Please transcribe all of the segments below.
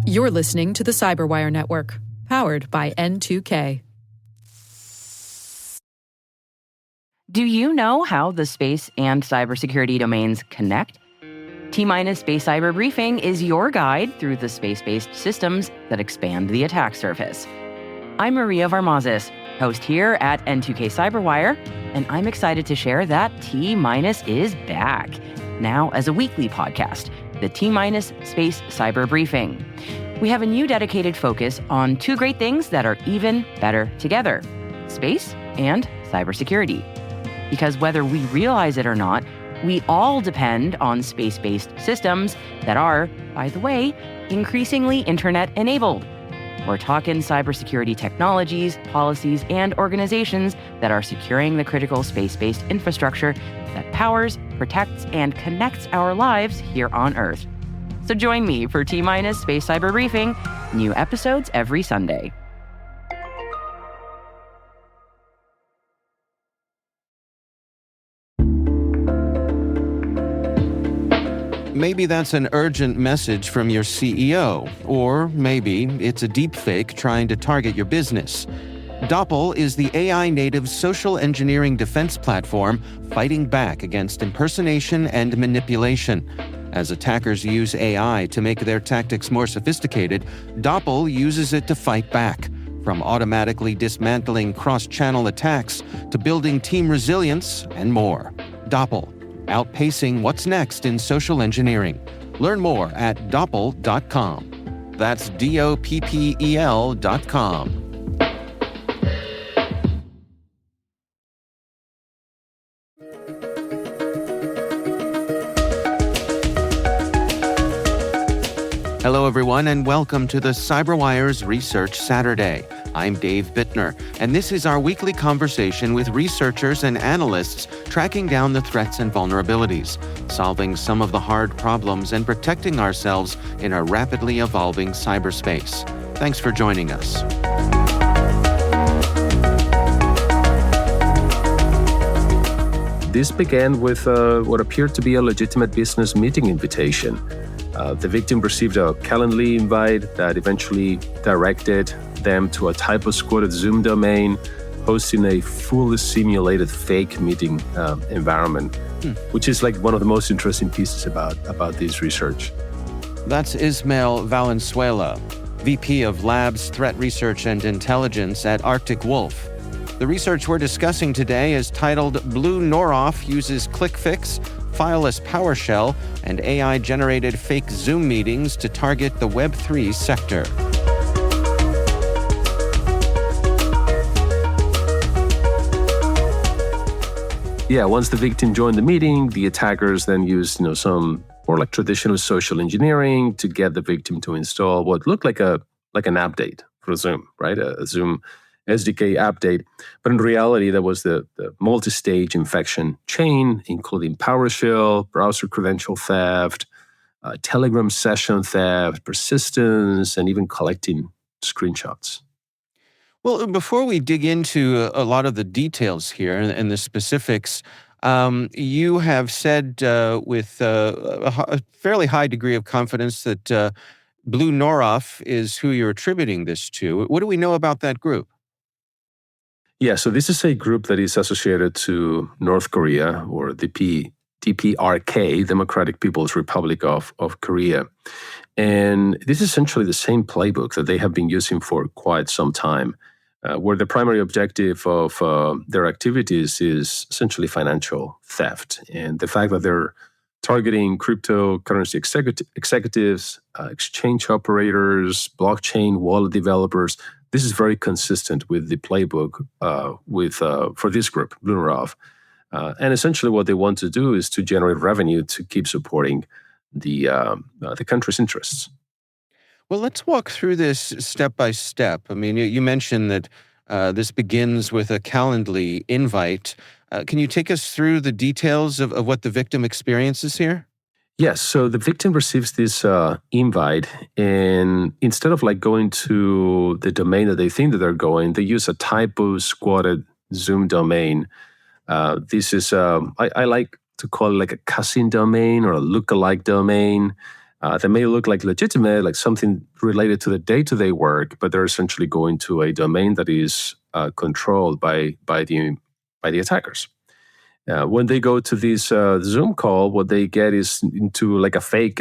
You're listening to the Cyberwire Network, powered by N2K. Do you know how the space and cybersecurity domains connect? T-Minus Space Cyber Briefing is your guide through the space-based systems that expand the attack surface. I'm Maria Varmazis, host here at N2K Cyberwire, and I'm excited to share that T-Minus is back, now as a weekly podcast, the T-Minus Space Cyber Briefing. We have a new dedicated focus on two great things that are even better together, space and cybersecurity. Because whether we realize it or not, we all depend on space-based systems that are, by the way, increasingly internet-enabled. We're talking cybersecurity technologies, policies, and organizations that are securing the critical space-based infrastructure that powers, protects, and connects our lives here on Earth. So join me for T-Minus Space Cyber Briefing, new episodes every Sunday. Maybe that's an urgent message from your CEO, or maybe it's a deepfake trying to target your business. Doppel is the AI-native social engineering defense platform fighting back against impersonation and manipulation. As attackers use AI to make their tactics more sophisticated, Doppel uses it to fight back, from automatically dismantling cross-channel attacks to building team resilience and more. Doppel, outpacing what's next in social engineering. Learn more at doppel.com. That's DOPPEL.com. Hello, everyone, and welcome to the CyberWire's Research Saturday. I'm Dave Bittner, and this is our weekly conversation with researchers and analysts tracking down the threats and vulnerabilities, solving some of the hard problems, and protecting ourselves in a rapidly evolving cyberspace. Thanks for joining us. This began with what appeared to be a legitimate business meeting invitation. The victim received a Calendly invite that eventually directed them to a typo-squatted Zoom domain hosting a fully simulated fake meeting environment, which is like one of the most interesting pieces about this research. That's Ismael Valenzuela, VP of Labs Threat Research and Intelligence at Arctic Wolf. The research we're discussing today is titled Blue Noroff Uses ClickFix, Fileless PowerShell, and AI-generated fake Zoom meetings to target the Web3 sector. Yeah, once the victim joined the meeting, the attackers then used, some more like traditional social engineering to get the victim to install what looked like an update for Zoom, right? A Zoom SDK update. But in reality, that was the multi-stage infection chain, including PowerShell, browser credential theft, Telegram session theft, persistence, and even collecting screenshots. Well, before we dig into a lot of the details here and the specifics, you have said with a fairly high degree of confidence that Blue Noroff is who you're attributing this to. What do we know about that group? Yeah, so this is a group that is associated to North Korea, or the DPRK, Democratic People's Republic of Korea. And this is essentially the same playbook that they have been using for quite some time, where the primary objective of their activities is essentially financial theft. And the fact that they're targeting cryptocurrency executives, exchange operators, blockchain wallet developers, this is very consistent with the playbook for this group, Blue Noroff. And essentially what they want to do is to generate revenue to keep supporting the country's interests. Well, let's walk through this step by step. I mean, you mentioned that this begins with a Calendly invite. Can you take us through the details of what the victim experiences here? Yes. So the victim receives this invite, and instead of going to the domain that they think that they're going, they use a typo-squatted Zoom domain. This is, I like to call it like a cousin domain or a lookalike domain. that may look like legitimate, like something related to the day-to-day work, but they're essentially going to a domain that is controlled by the attackers. When they go to this Zoom call, what they get is into like a fake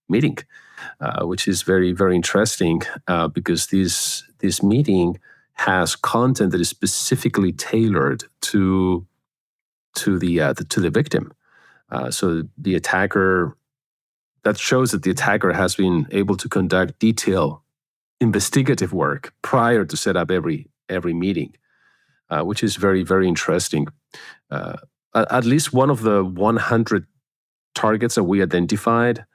meeting, which is very, very interesting because this meeting has content that is specifically tailored to the victim. So the attacker, that shows that the attacker has been able to conduct detailed investigative work prior to set up every meeting, which is very, very interesting. At least one of the 100 targets that we identified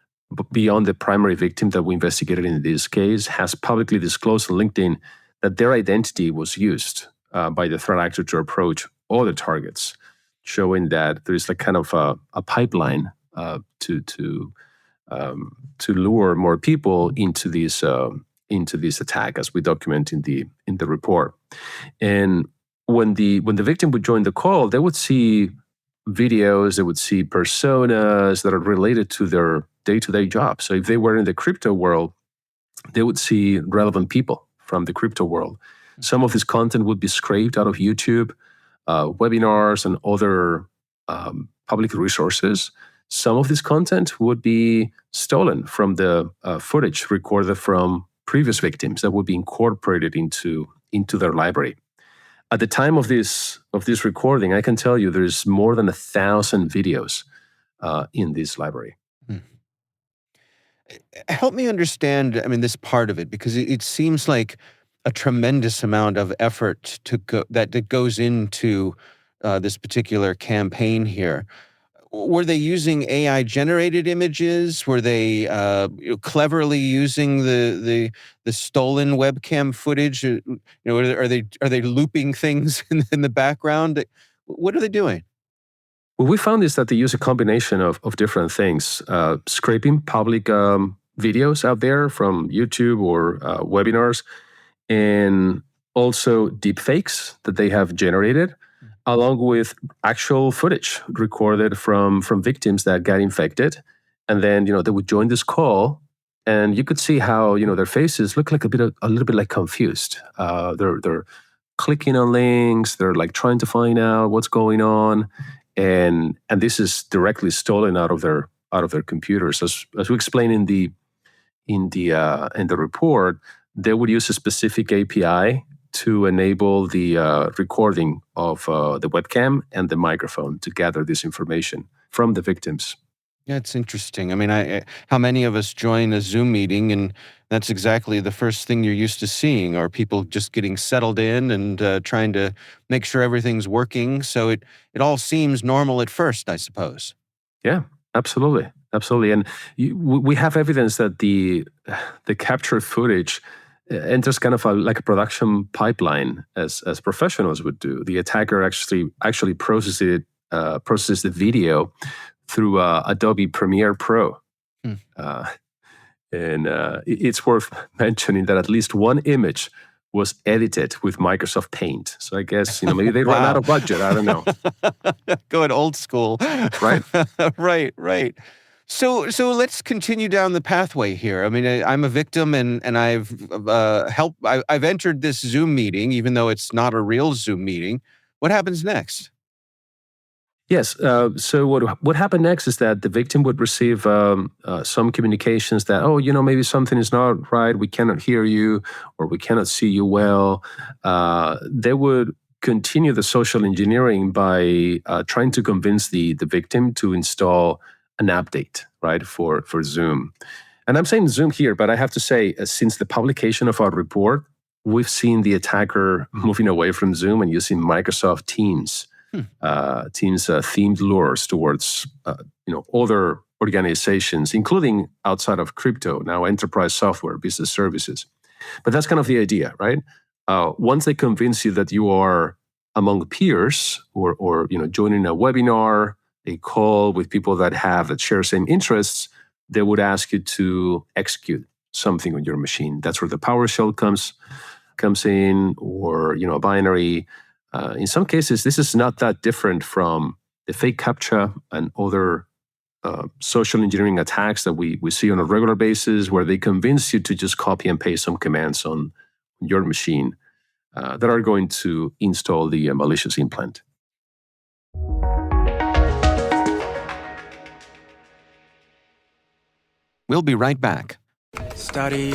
beyond the primary victim that we investigated in this case has publicly disclosed on LinkedIn that their identity was used by the threat actor to approach other targets, showing that there is like kind of a pipeline to lure more people into this attack, as we document in the report. And when the victim would join the call, they would see videos, they would see personas that are related to their day-to-day job. So if they were in the crypto world, they would see relevant people from the crypto world. Some of this content would be scraped out of YouTube, webinars, and other public resources. Some of this content would be stolen from the footage recorded from previous victims that would be incorporated into their library. At the time of this recording, I can tell you there's more than 1,000 videos in this library. Help me understand, this part of it, because it seems like a tremendous amount of effort that goes into this particular campaign here. Were they using AI-generated images? Were they cleverly using the stolen webcam footage? Are they looping things in the background? What are they doing? What we found is that they use a combination of different things, scraping public videos out there from YouTube or webinars, and also deepfakes that they have generated, along with actual footage recorded from victims that got infected. And then, they would join this call, and you could see how, their faces look like a little bit like confused. They're clicking on links, they're like trying to find out what's going on. And this is directly stolen out of their computers. As we explain in the report, they would use a specific API to enable the recording of the webcam and the microphone to gather this information from the victims. Yeah, it's interesting. How many of us join a Zoom meeting and that's exactly the first thing you're used to seeing, are people just getting settled in and trying to make sure everything's working. So it all seems normal at first, I suppose. Yeah, absolutely. Absolutely. And we have evidence that the captured footage enters kind of like a production pipeline, as professionals would do. The attacker actually processes the video through Adobe Premiere Pro. And it's worth mentioning that at least one image was edited with Microsoft Paint. So I guess, maybe they run out of budget. I don't know. Going old school. Right. Right. So let's continue down the pathway here. I'm a victim and I've I've entered this Zoom meeting, even though it's not a real Zoom meeting. What happens next? Yes. So what happened next is that the victim would receive some communications that, maybe something is not right, we cannot hear you, or we cannot see you well. They would continue the social engineering by trying to convince the victim to install an update, right, for Zoom. And I'm saying Zoom here, but I have to say, since the publication of our report, we've seen the attacker moving away from Zoom and using Microsoft Teams. Teams themed lures towards other organizations, including outside of crypto, now enterprise software, business services. But that's kind of the idea, right? Once they convince you that you are among peers, or joining a webinar, a call with people that share same interests, they would ask you to execute something on your machine. That's where the PowerShell comes in, or a binary. In some cases, this is not that different from the fake CAPTCHA and other social engineering attacks that we see on a regular basis, where they convince you to just copy and paste some commands on your machine that are going to install the malicious implant. We'll be right back. Study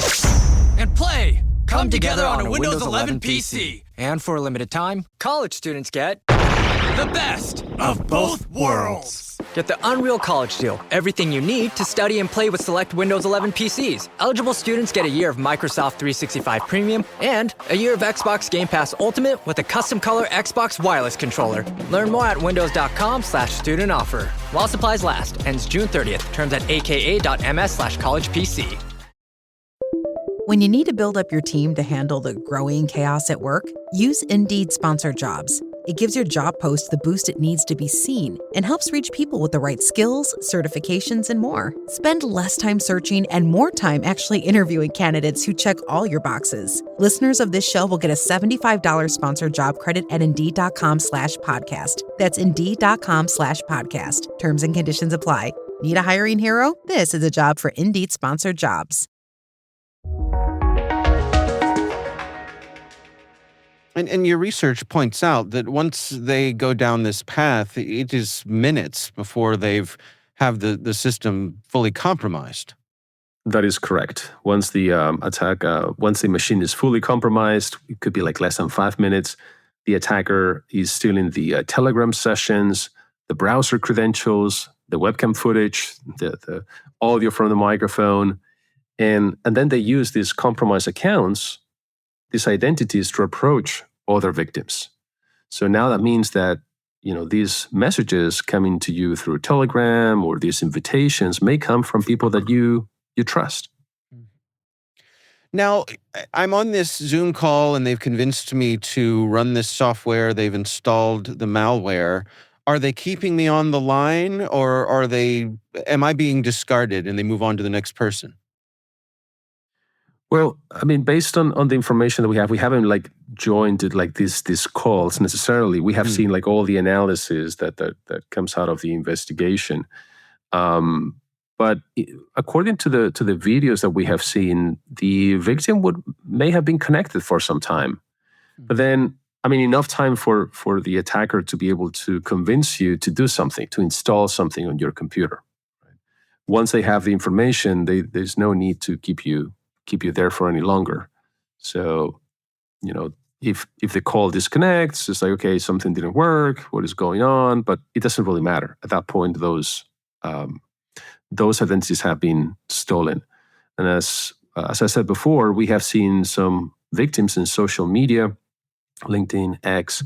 and play come together on a Windows 11 PC. And for a limited time, college students get the best of both worlds. Get the Unreal College Deal. Everything you need to study and play with select Windows 11 PCs. Eligible students get a year of Microsoft 365 Premium and a year of Xbox Game Pass Ultimate with a custom color Xbox wireless controller. Learn more at windows.com/student offer. While supplies last. Ends June 30th. Terms at aka.ms/collegepc. When you need to build up your team to handle the growing chaos at work, use Indeed Sponsored Jobs. It gives your job post the boost it needs to be seen and helps reach people with the right skills, certifications, and more. Spend less time searching and more time actually interviewing candidates who check all your boxes. Listeners of this show will get a $75 sponsored job credit at Indeed.com/podcast. That's Indeed.com/podcast. Terms and conditions apply. Need a hiring hero? This is a job for Indeed Sponsored Jobs. And your research points out that once they go down this path, it is minutes before they've have the system fully compromised. That is correct. Once the once the machine is fully compromised, it could be like less than 5 minutes. The attacker is stealing the Telegram sessions, the browser credentials, the webcam footage, the audio from the microphone, and then they use these compromised accounts, these identities, to approach other victims. So now that means that these messages coming to you through Telegram or these invitations may come from people that you trust. Now, I'm on this Zoom call and they've convinced me to run this software. They've installed the malware. Are they keeping me on the line, or am I being discarded and they move on to the next person? Well, I mean, based on the information that we haven't joined these calls necessarily. We have seen all the analysis that comes out of the investigation. But according to the videos that we have seen, the victim may have been connected for some time. But then, I mean, enough time for the attacker to be able to convince you to do something, to install something on your computer. Right? Once they have the information, there's no need to keep you there for any longer. So, if the call disconnects, it's like, okay, something didn't work. What is going on? But it doesn't really matter. At that point, those identities have been stolen. And as I said before, we have seen some victims in social media, LinkedIn, X,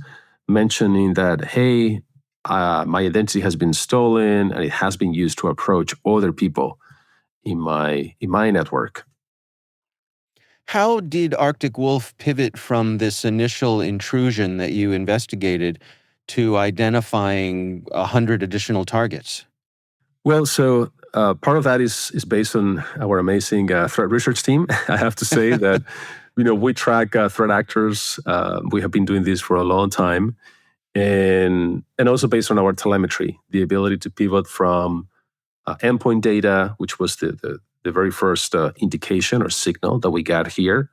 mentioning that, hey, my identity has been stolen and it has been used to approach other people in my network. How did Arctic Wolf pivot from this initial intrusion that you investigated to identifying 100 additional targets? Well, so part of that is based on our amazing threat research team. I have to say that we track threat actors. We have been doing this for a long time, and also based on our telemetry, the ability to pivot from endpoint data, which was the very first indication or signal that we got here,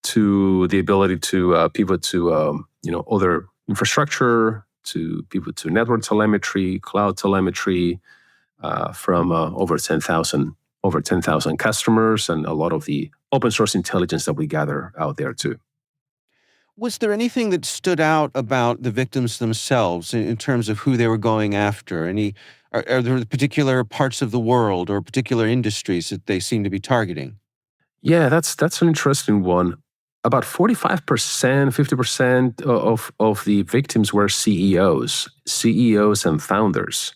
to the ability to pivot to other infrastructure, to pivot to network telemetry, cloud telemetry, from over 10,000 customers, and a lot of the open source intelligence that we gather out there too. Was there anything that stood out about the victims themselves in terms of who they were going after? Are there particular parts of the world or particular industries that they seem to be targeting? Yeah, that's an interesting one. About 45%, 50% of the victims were CEOs and founders.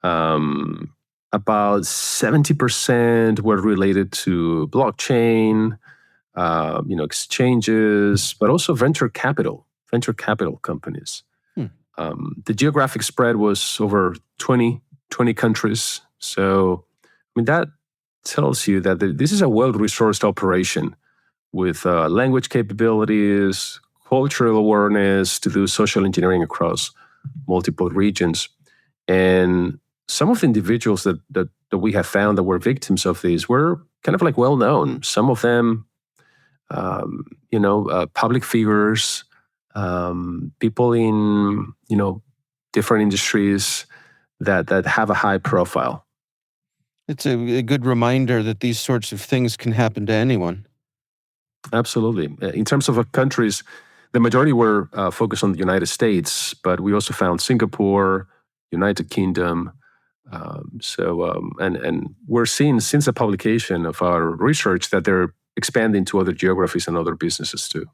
About 70% were related to blockchain, exchanges, but also venture capital companies. The geographic spread was over 20 countries. So, I mean, that tells you that this is a well-resourced operation with language capabilities, cultural awareness to do social engineering across multiple regions. And some of the individuals that we have found that were victims of these were kind of like well known. Some of them, public figures, people in different industries that have a high profile. It's a good reminder that these sorts of things can happen to anyone. Absolutely. In terms of countries, the majority were focused on the United States, but we also found Singapore, United Kingdom. And we're seeing since the publication of our research that they're expanding to other geographies and other businesses too.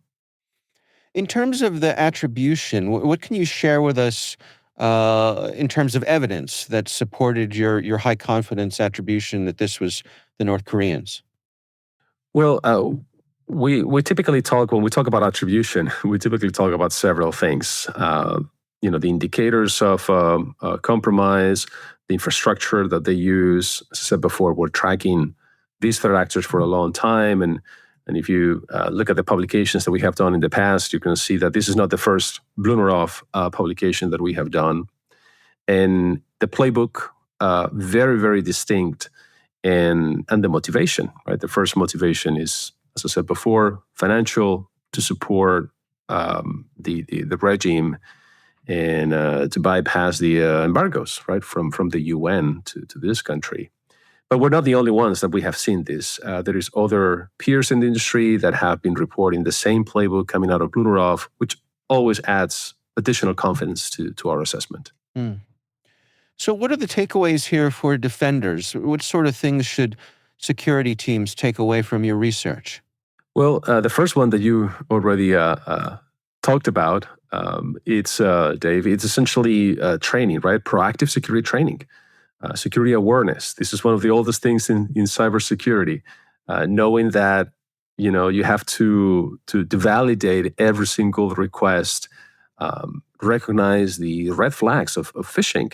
In terms of the attribution, what can you share with us in terms of evidence that supported your high confidence attribution that this was the North Koreans? Well, we typically talk, when we talk about attribution, we typically talk about several things. The indicators of compromise, the infrastructure that they use. As I said before, we're tracking these threat actors for a long time. And if you look at the publications that we have done in the past, you can see that this is not the first Blumenroth publication that we have done. And the playbook, very, very distinct. And the motivation, right? The first motivation is, as I said before, financial, to support the regime and to bypass the embargoes, right, from the UN to this country. But we're not the only ones that we have seen this. There is other peers in the industry that have been reporting the same playbook coming out of Blumenroth, which always adds additional confidence to our assessment. So what are the takeaways here for defenders? What sort of things should security teams take away from your research? Well, the first one that you already talked about, it's Dave, it's essentially training, right? Proactive security training, security awareness. This is one of the oldest things in cybersecurity. Knowing that you have to validate every single request, recognize the red flags of phishing,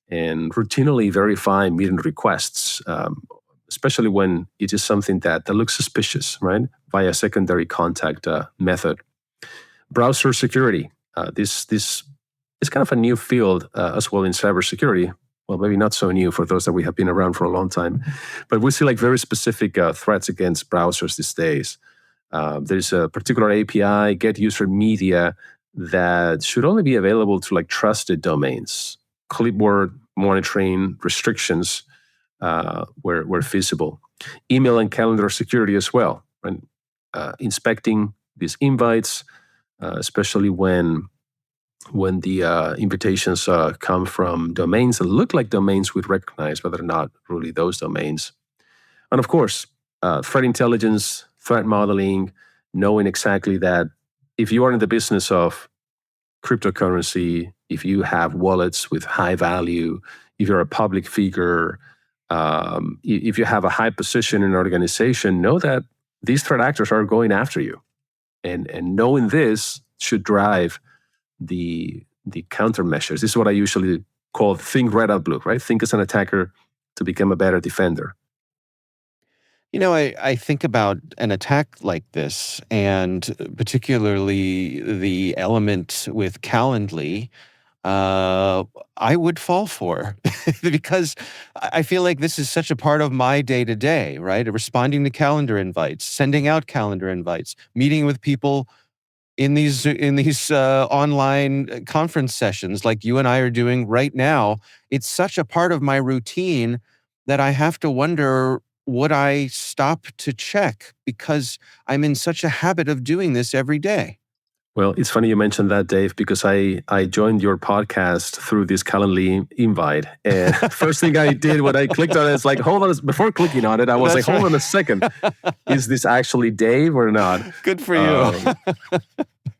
and routinely verify meeting requests, especially when it is something that looks suspicious, right? Via secondary contact method. Browser security. This is kind of a new field as well in cybersecurity. Well, maybe not so new for those that we have been around for a long time, but we see like very specific threats against browsers these days. There's a particular API, get user media, that should only be available to like trusted domains. Clipboard monitoring restrictions where feasible. Email and calendar security as well. Right? Inspecting these invites, especially when the invitations come from domains that look like domains we'd recognize, but they're not really those domains. And of course, threat intelligence, threat modeling, knowing exactly that if you are in the business of cryptocurrency, if you have wallets with high value, if you're a public figure, if you have a high position in an organization, know that these threat actors are going after you. And knowing this should drive the countermeasures. This is what I usually call think red out blue, right? Think as an attacker to become a better defender. I think about an attack like this, and particularly the element with Calendly, I would fall for because I feel like this is such a part of my day-to-day, right? Responding to calendar invites, sending out calendar invites, meeting with people in these online conference sessions like you and I are doing right now. It's such a part of my routine that I have to wonder, would I stop to check because I'm in such a habit of doing this every day? Well, it's funny you mentioned that, Dave, because I joined your podcast through this Calendly invite. And first thing I did when I clicked on it, it's like, hold on, before clicking on it, I was That's like, hold right. on a second. Is this actually Dave or not? Good for you.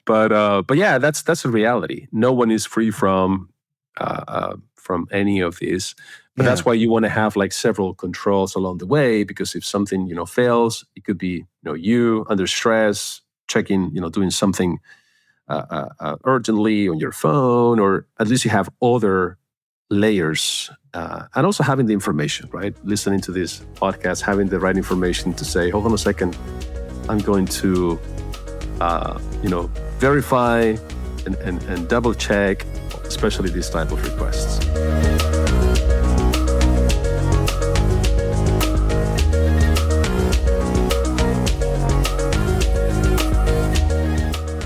But yeah, that's a reality. No one is free from any of this. But that's why you want to have like several controls along the way, because if something, fails, it could be, you under stress, checking, doing something urgently on your phone, or at least you have other layers, and also having the information, right? Listening to this podcast, having the right information to say, hold on a second, I'm going to, verify and double check, especially these type of requests.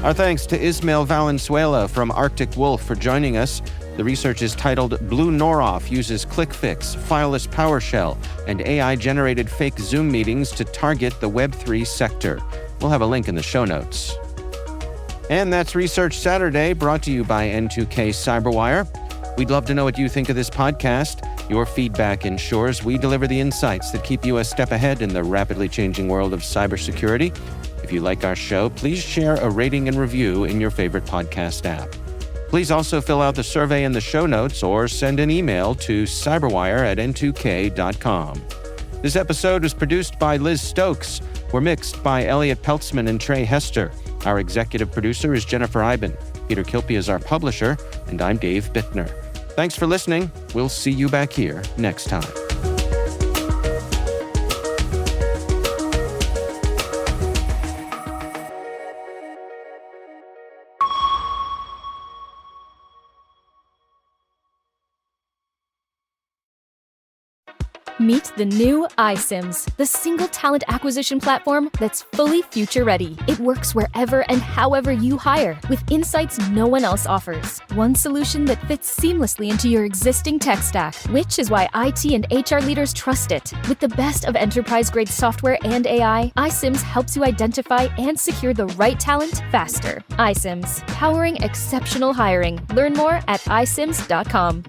Our thanks to Ismael Valenzuela from Arctic Wolf for joining us. The research is titled Blue Noroff uses ClickFix, fileless PowerShell, and AI-generated fake Zoom meetings to target the Web3 sector. We'll have a link in the show notes. And that's Research Saturday, brought to you by N2K Cyberwire. We'd love to know what you think of this podcast. Your feedback ensures we deliver the insights that keep you a step ahead in the rapidly changing world of cybersecurity. If you like our show, please share a rating and review in your favorite podcast app. Please also fill out the survey in the show notes or send an email to cyberwire@n2k.com. This episode was produced by Liz Stokes. We're mixed by Elliot Peltzman and Trey Hester. Our executive producer is Jennifer Eiben. Peter Kilpie is our publisher, and I'm Dave Bittner. Thanks for listening. We'll see you back here next time. Meet the new iCIMS, the single talent acquisition platform that's fully future-ready. It works wherever and however you hire, with insights no one else offers. One solution that fits seamlessly into your existing tech stack, which is why IT and HR leaders trust it. With the best of enterprise-grade software and AI, iCIMS helps you identify and secure the right talent faster. iCIMS, powering exceptional hiring. Learn more at icims.com.